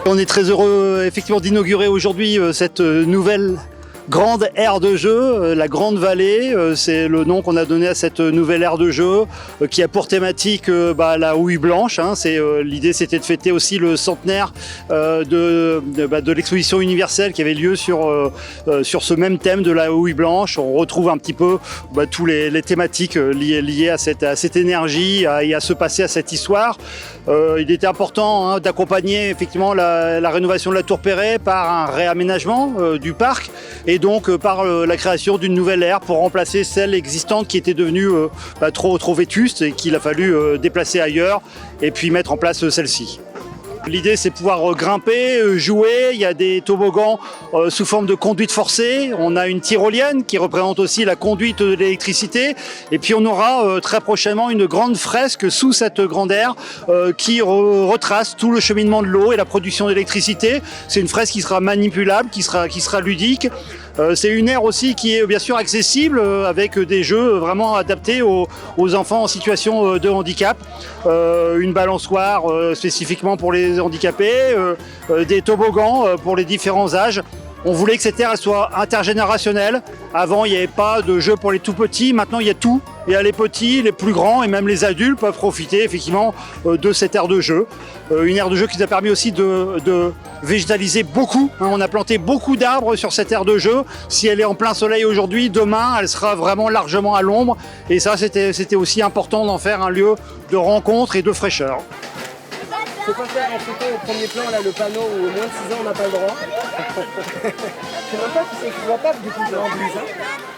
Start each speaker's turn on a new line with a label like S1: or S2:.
S1: On est très heureux effectivement d'inaugurer aujourd'hui cette nouvelle grande aire de jeu, la Grande Vallée, c'est le nom qu'on a donné à cette nouvelle aire de jeu qui a pour thématique la houille blanche. L'idée c'était de fêter aussi le centenaire de l'exposition universelle qui avait lieu sur ce même thème de la houille blanche. On retrouve un petit peu tous les thématiques liées à cette énergie et à ce passé, à cette histoire. Il était important d'accompagner effectivement la rénovation de la Tour Perret par un réaménagement du parc et donc par la création d'une nouvelle aire pour remplacer celle existante qui était devenue trop vétuste et qu'il a fallu déplacer ailleurs et puis mettre en place celle-ci. L'idée c'est pouvoir grimper, jouer, il y a des toboggans sous forme de conduite forcée, on a une tyrolienne qui représente aussi la conduite de l'électricité et puis on aura très prochainement une grande fresque sous cette grande aire qui retrace tout le cheminement de l'eau et la production d'électricité. C'est une fresque qui sera manipulable, qui sera ludique. C'est une aire aussi qui est bien sûr accessible avec des jeux vraiment adaptés aux enfants en situation de handicap. Une balançoire spécifiquement pour les handicapés, des toboggans pour les différents âges. On voulait que cette aire elle soit intergénérationnelle. Avant, il n'y avait pas de jeux pour les tout petits. Maintenant, il y a tout. Il y a les petits, les plus grands et même les adultes peuvent profiter effectivement de cette aire de jeu. Une aire de jeu qui nous a permis aussi de végétaliser beaucoup. On a planté beaucoup d'arbres sur cette aire de jeu. Si elle est en plein soleil aujourd'hui, demain, elle sera vraiment largement à l'ombre. Et ça, c'était aussi important d'en faire un lieu de rencontre et de fraîcheur.
S2: Faut pas faire en photo au premier plan là le panneau où au moins de 6 ans on n'a pas le droit. Je sais même pas si c'est que je vois pas du coup de l'embrise.